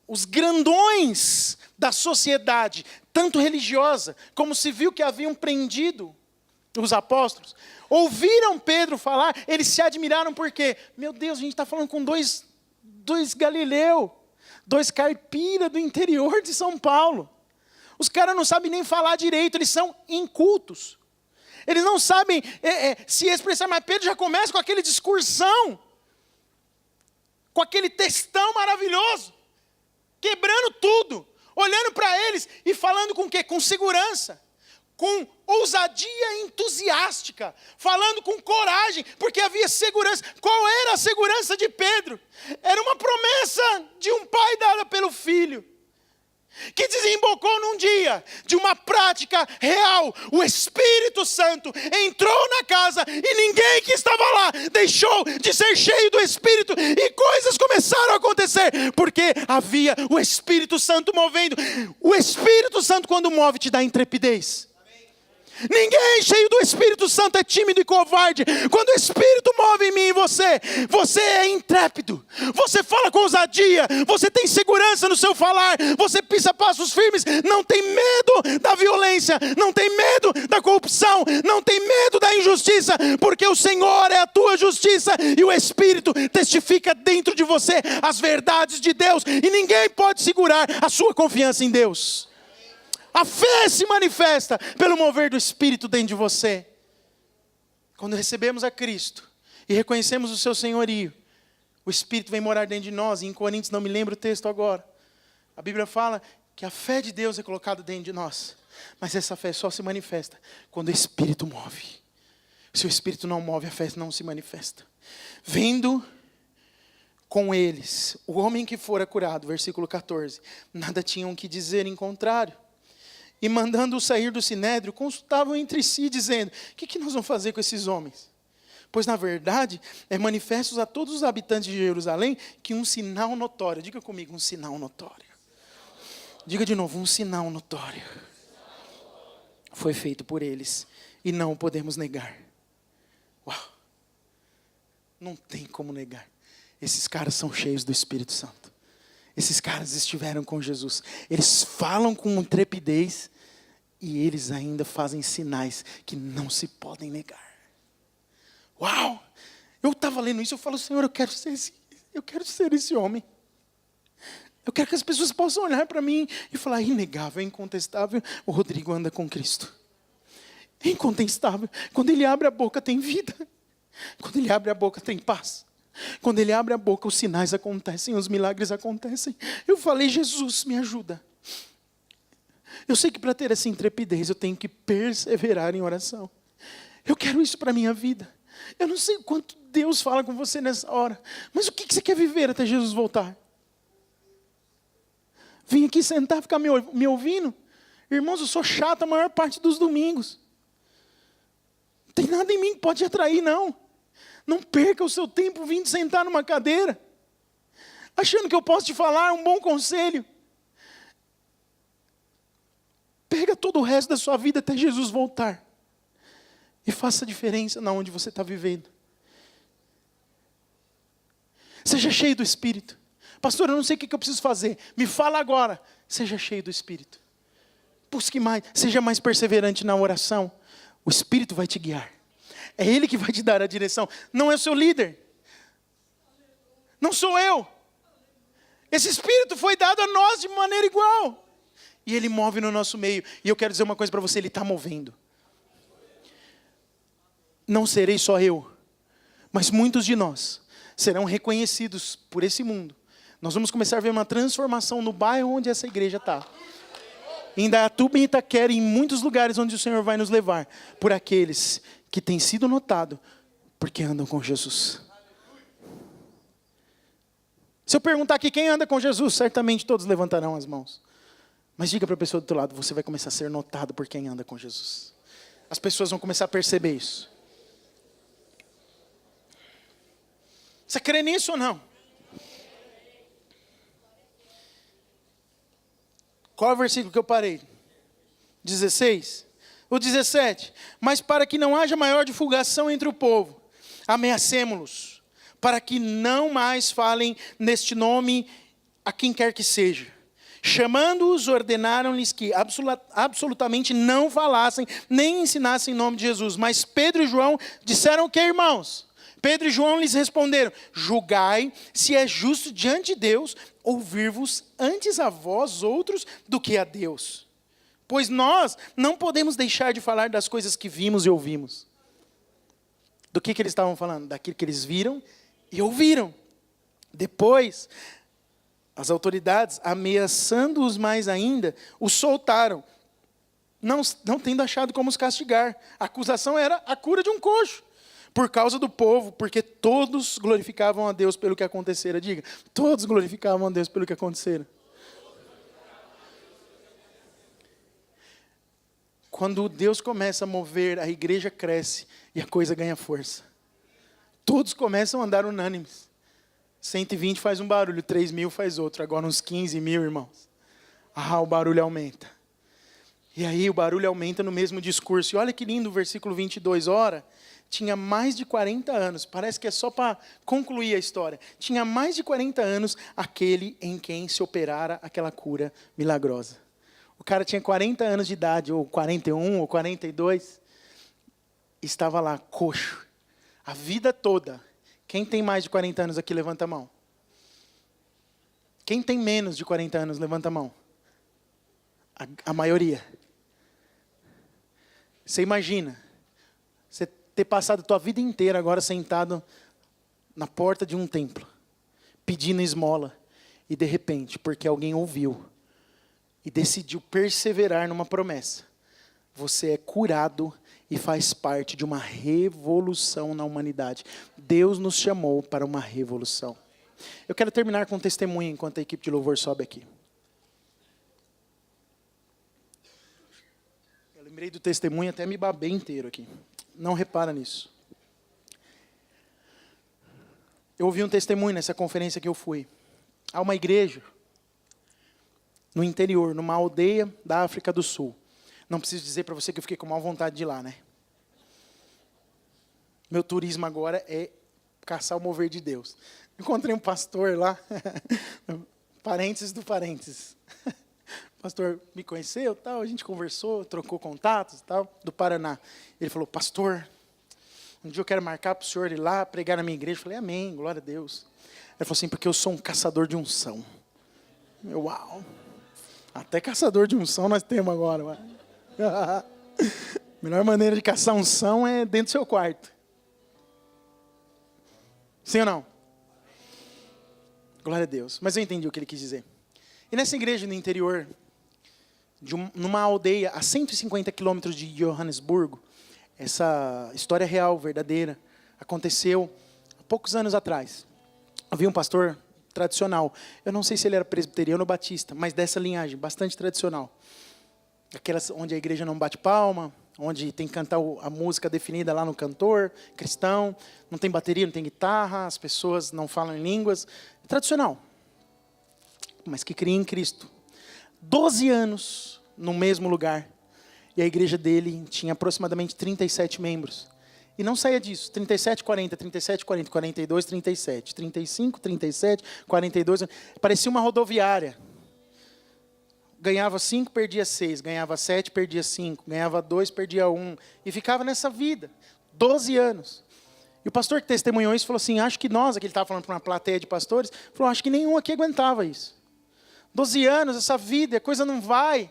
os grandões da sociedade, tanto religiosa como civil, que haviam prendido os apóstolos, ouviram Pedro falar, eles se admiraram porque, meu Deus, a gente está falando com dois galileus, dois caipira do interior de São Paulo. Os caras não sabem nem falar direito, eles são incultos. Eles não sabem se expressar, mas Pedro já começa com aquele discursão, com aquele textão maravilhoso, quebrando tudo, olhando para eles e falando com o quê? Com segurança, com ousadia entusiástica, falando com coragem, porque havia segurança. Qual era a segurança de Pedro? Era uma promessa de um pai dada pelo filho, que desembocou num dia de uma prática real. O Espírito Santo entrou na casa e ninguém que estava lá deixou de ser cheio do Espírito, e coisas começaram a acontecer, porque havia o Espírito Santo movendo. O Espírito Santo, quando move, te dá intrepidez. Ninguém cheio do Espírito Santo é tímido e covarde. Quando o Espírito move em mim e você, você é intrépido, você fala com ousadia, você tem segurança no seu falar, você pisa passos firmes, não tem medo da violência, não tem medo da corrupção, não tem medo da injustiça, porque o Senhor é a tua justiça e o Espírito testifica dentro de você as verdades de Deus, e ninguém pode segurar a sua confiança em Deus. A fé se manifesta pelo mover do Espírito dentro de você. Quando recebemos a Cristo e reconhecemos o seu senhorio, o Espírito vem morar dentro de nós. E em Coríntios, não me lembro o texto agora, a Bíblia fala que a fé de Deus é colocada dentro de nós. Mas essa fé só se manifesta quando o Espírito move. Se o Espírito não move, a fé não se manifesta. Vendo com eles o homem que fora curado, versículo 14, nada tinham que dizer em contrário. E mandando-o sair do sinédrio, consultavam entre si, dizendo: o que nós vamos fazer com esses homens? Pois, na verdade, é manifesto a todos os habitantes de Jerusalém que um sinal notório, diga comigo, um sinal notório. Diga de novo, um sinal notório foi feito por eles, e não o podemos negar. Uau! Não tem como negar. Esses caras são cheios do Espírito Santo. Esses caras estiveram com Jesus. Eles falam com intrepidez e eles ainda fazem sinais que não se podem negar. Uau! Eu estava lendo isso, eu falo: Senhor, eu quero ser esse homem. Eu quero que as pessoas possam olhar para mim e falar: inegável, incontestável, o Rodrigo anda com Cristo. É incontestável. Quando ele abre a boca tem vida. Quando ele abre a boca tem paz. Quando ele abre a boca, os sinais acontecem, os milagres acontecem. Eu falei: Jesus, me ajuda. Eu sei que para ter essa intrepidez, eu tenho que perseverar em oração. Eu quero isso para a minha vida. Eu não sei quanto Deus fala com você nessa hora, mas o que você quer viver até Jesus voltar? Vim aqui sentar, ficar me ouvindo? Irmãos, eu sou chato a maior parte dos domingos. Não tem nada em mim que pode te atrair, não. Não perca o seu tempo vindo sentar numa cadeira, achando que eu posso te falar um bom conselho. Pega todo o resto da sua vida até Jesus voltar. E faça a diferença na onde você está vivendo. Seja cheio do Espírito. Pastor, eu não sei o que eu preciso fazer. Me fala agora. Seja cheio do Espírito. Busque mais. Seja mais perseverante na oração. O Espírito vai te guiar. É Ele que vai te dar a direção. Não é o seu líder. Não sou eu. Esse Espírito foi dado a nós de maneira igual. E Ele move no nosso meio. E eu quero dizer uma coisa para você: Ele está movendo. Não serei só eu, mas muitos de nós serão reconhecidos por esse mundo. Nós vamos começar a ver uma transformação no bairro onde essa igreja está. Em Indaiatuba, em Itaquera, em muitos lugares onde o Senhor vai nos levar. Por aqueles que têm sido notados porque andam com Jesus. Se eu perguntar aqui quem anda com Jesus, certamente todos levantarão as mãos. Mas diga para a pessoa do teu lado: você vai começar a ser notado por quem anda com Jesus. As pessoas vão começar a perceber isso. Você crê nisso ou não? Qual é o versículo que eu parei? 16? O 17. Mas para que não haja maior divulgação entre o povo, ameacemo-los, para que não mais falem neste nome a quem quer que seja. Chamando-os, ordenaram-lhes que absolutamente não falassem, nem ensinassem em nome de Jesus. Mas Pedro e João disseram o que, irmãos? Pedro e João lhes responderam: julgai se é justo diante de Deus ouvir-vos antes a vós outros do que a Deus. pois nós não podemos deixar de falar das coisas que vimos e ouvimos. Do que eles estavam falando? Daquilo que eles viram e ouviram. Depois, as autoridades, ameaçando-os mais ainda, os soltaram, não tendo achado como os castigar. A acusação era a cura de um coxo, por causa do povo, porque todos glorificavam a Deus pelo que acontecera. Diga, todos glorificavam a Deus pelo que acontecera. Quando Deus começa a mover, a igreja cresce e a coisa ganha força. Todos começam a andar unânimes. 120 faz um barulho, 3.000 faz outro. Agora uns 15.000, irmãos. O barulho aumenta. E aí o barulho aumenta no mesmo discurso. E olha que lindo o versículo 22. Ora, tinha mais de 40 anos. Parece que é só para concluir a história. Tinha mais de 40 anos aquele em quem se operara aquela cura milagrosa. O cara tinha 40 anos de idade, ou 41, ou 42. Estava lá, coxo. A vida toda. Quem tem mais de 40 anos aqui, levanta a mão. Quem tem menos de 40 anos, levanta a mão. A maioria. Você imagina, você ter passado a tua vida inteira agora sentado na porta de um templo, pedindo esmola, e de repente, porque alguém ouviu, e decidiu perseverar numa promessa, você é curado e faz parte de uma revolução na humanidade. Deus nos chamou para uma revolução. Eu quero terminar com um testemunho enquanto a equipe de louvor sobe aqui. Eu lembrei do testemunho, até me babei inteiro aqui. Não repara nisso. Eu ouvi um testemunho nessa conferência que eu fui. Há uma igreja no interior, numa aldeia da África do Sul. Não preciso dizer para você que eu fiquei com maior vontade de ir lá, né? Meu turismo agora é caçar o mover de Deus. Encontrei um pastor lá, parênteses do parênteses. O pastor me conheceu, tal, a gente conversou, trocou contatos, tal, do Paraná. Ele falou, pastor, um dia eu quero marcar para o senhor ir lá pregar na minha igreja. Eu falei, amém, glória a Deus. Ele falou assim, porque eu sou um caçador de unção. Uau! Até caçador de unção nós temos agora. A melhor maneira de caçar unção é dentro do seu quarto. Sim ou não? Glória a Deus. Mas eu entendi o que ele quis dizer. E nessa igreja no interior, numa aldeia a 150 quilômetros de Johannesburgo, essa história real, verdadeira, aconteceu há poucos anos atrás. Havia um pastor tradicional. Eu não sei se ele era presbiteriano ou batista, mas dessa linhagem, bastante tradicional. Aquelas onde a igreja não bate palma, onde tem que cantar a música definida lá no cantor, cristão, não tem bateria, não tem guitarra, as pessoas não falam em línguas. Tradicional. Mas que cria em Cristo. 12 anos no mesmo lugar. E a igreja dele tinha aproximadamente 37 membros. E não saía disso. 37, 40, 37, 40, 42, 37. 35, 37, 42. Parecia uma rodoviária. Ganhava 5, perdia 6. Ganhava 7, perdia 5. Ganhava 2, perdia 1. E ficava nessa vida. 12 anos. E o pastor que testemunhou isso falou assim, acho que nós, aqui ele estava falando para uma plateia de pastores, falou, acho que nenhum aqui aguentava isso. 12 anos, essa vida, a coisa não vai.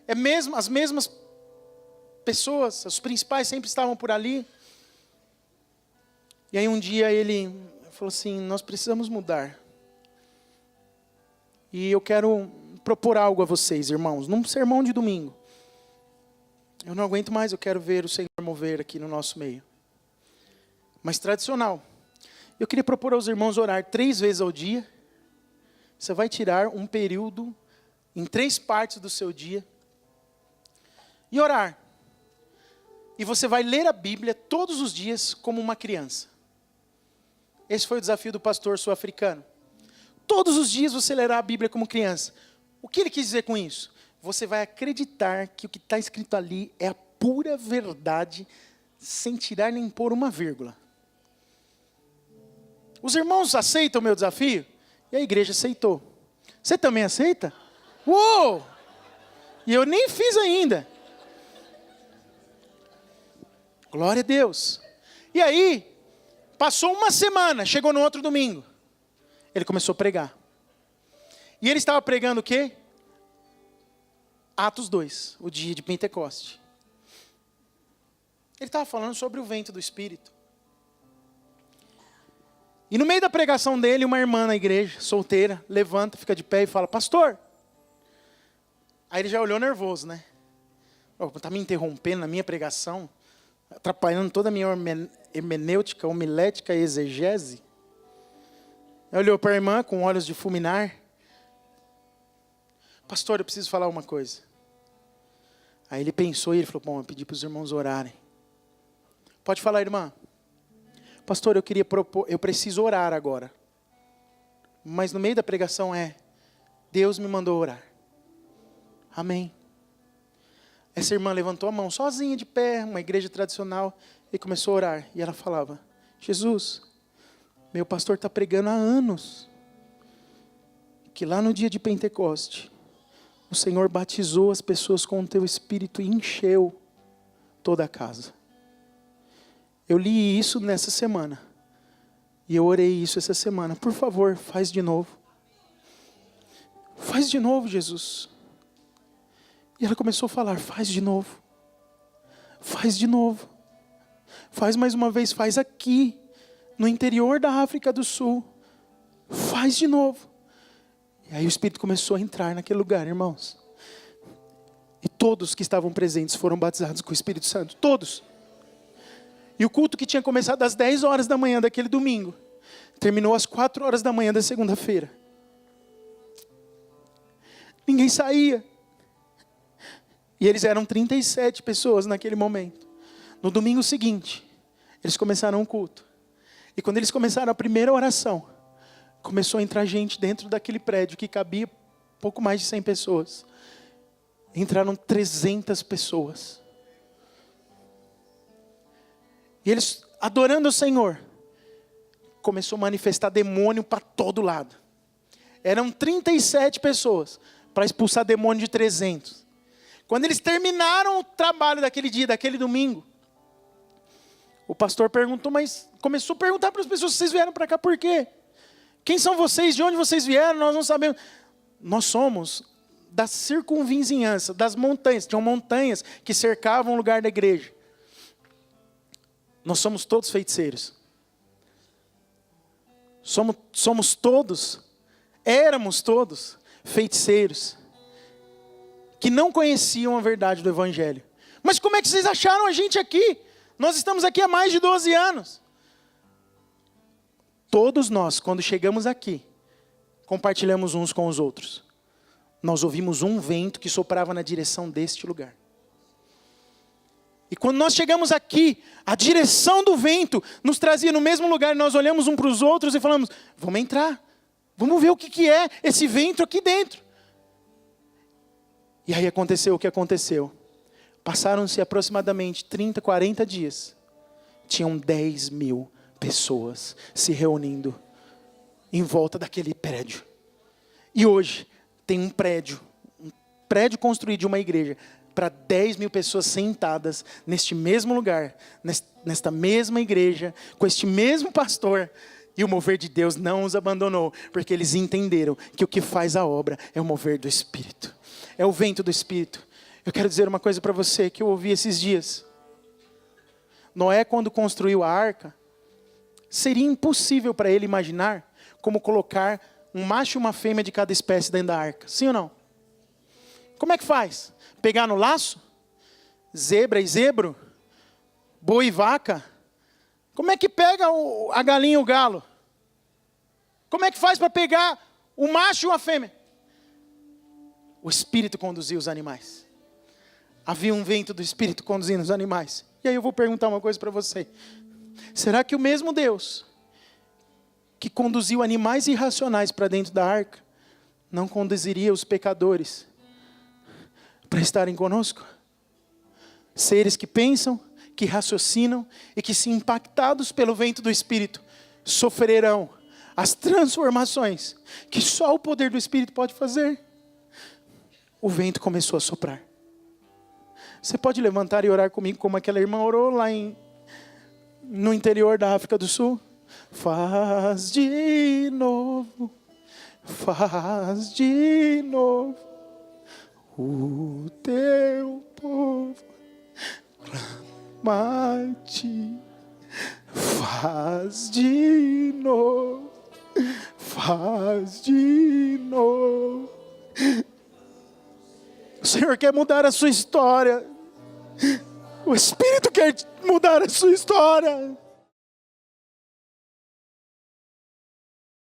É mesmo, as mesmas pessoas, os principais sempre estavam por ali. E aí um dia ele falou assim, nós precisamos mudar. E eu quero propor algo a vocês, irmãos, num sermão de domingo. Eu não aguento mais, eu quero ver o Senhor mover aqui no nosso meio. Mas tradicional. Eu queria propor aos irmãos orar 3 vezes ao dia. Você vai tirar um período em 3 partes do seu dia e orar. E você vai ler a Bíblia todos os dias como uma criança. Esse foi o desafio do pastor sul-africano. Todos os dias você lerá a Bíblia como criança. O que ele quis dizer com isso? Você vai acreditar que o que está escrito ali é a pura verdade, sem tirar nem pôr uma vírgula. Os irmãos aceitam o meu desafio? E a igreja aceitou. Você também aceita? Uou! E eu nem fiz ainda. Glória a Deus. E aí, passou uma semana, chegou no outro domingo. Ele começou a pregar. E ele estava pregando o quê? Atos 2, o dia de Pentecoste. Ele estava falando sobre o vento do Espírito. E no meio da pregação dele, uma irmã na igreja, solteira, levanta, fica de pé e fala: pastor. Aí ele já olhou nervoso, né? Está me interrompendo na minha pregação, atrapalhando toda a minha hermenêutica, homilética e exegese. Ele olhou para a irmã com olhos de fulminar. Pastor, eu preciso falar uma coisa. Aí ele pensou e ele falou: bom, eu pedi para os irmãos orarem. Pode falar, irmã. Pastor, eu preciso orar agora. Mas no meio da pregação Deus me mandou orar. Amém. Essa irmã levantou a mão sozinha de pé, uma igreja tradicional, e começou a orar. E ela falava: Jesus, meu pastor está pregando há anos que lá no dia de Pentecoste, o Senhor batizou as pessoas com o teu Espírito e encheu toda a casa. Eu li isso nessa semana. E eu orei isso essa semana. Por favor, faz de novo. Faz de novo, Jesus. E ela começou a falar: faz de novo. Faz de novo. Faz mais uma vez, faz aqui, no interior da África do Sul. Faz de novo. E aí o Espírito começou a entrar naquele lugar, irmãos. E todos que estavam presentes foram batizados com o Espírito Santo. Todos. E o culto que tinha começado às 10 horas da manhã daquele domingo, terminou às 4 horas da manhã da segunda-feira. Ninguém saía. E eles eram 37 pessoas naquele momento. No domingo seguinte, eles começaram o culto. E quando eles começaram a primeira oração, começou a entrar gente dentro daquele prédio que cabia pouco mais de 100 pessoas. Entraram 300 pessoas. E eles, adorando o Senhor, começou a manifestar demônio para todo lado. Eram 37 pessoas para expulsar demônio de 300. Quando eles terminaram o trabalho daquele dia, daquele domingo, o pastor perguntou, mas começou a perguntar para as pessoas: vocês vieram para cá por quê? Quem são vocês? De onde vocês vieram? Nós não sabemos. Nós somos da circunvizinhança, das montanhas. Tinham montanhas que cercavam o lugar da igreja. Nós somos todos feiticeiros. Somos todos, éramos todos feiticeiros que não conheciam a verdade do Evangelho. Mas como é que vocês acharam a gente aqui? Nós estamos aqui há mais de 12 anos. Todos nós, quando chegamos aqui, compartilhamos uns com os outros. Nós ouvimos um vento que soprava na direção deste lugar. E quando nós chegamos aqui, a direção do vento nos trazia no mesmo lugar. Nós olhamos um para os outros e falamos: vamos entrar. Vamos ver o que é esse vento aqui dentro. E aí aconteceu o que aconteceu. Passaram-se aproximadamente 30, 40 dias. Tinham 10 mil pessoas se reunindo em volta daquele prédio. E hoje tem um prédio construído de uma igreja para 10 mil pessoas sentadas neste mesmo lugar, nesta mesma igreja, com este mesmo pastor. E o mover de Deus não os abandonou, porque eles entenderam que o que faz a obra é o mover do Espírito. É o vento do Espírito. Eu quero dizer uma coisa para você que eu ouvi esses dias. Noé, quando construiu a arca, seria impossível para ele imaginar como colocar um macho e uma fêmea de cada espécie dentro da arca. Sim ou não? Como é que faz? Pegar no laço? Zebra e zebro? Boi e vaca? Como é que pega a galinha e o galo? Como é que faz para pegar o macho e uma fêmea? O Espírito conduzia os animais. Havia um vento do Espírito conduzindo os animais. E aí eu vou perguntar uma coisa para você. Será que o mesmo Deus que conduziu animais irracionais para dentro da arca não conduziria os pecadores para estarem conosco? Seres que pensam, que raciocinam e que, se impactados pelo vento do Espírito, sofrerão as transformações que só o poder do Espírito pode fazer. O vento começou a soprar. Você pode levantar e orar comigo como aquela irmã orou lá no interior da África do Sul? Faz de novo, faz de novo o teu povo clama-te, faz de novo, faz de novo. O Senhor quer mudar a sua história. O Espírito quer mudar a sua história.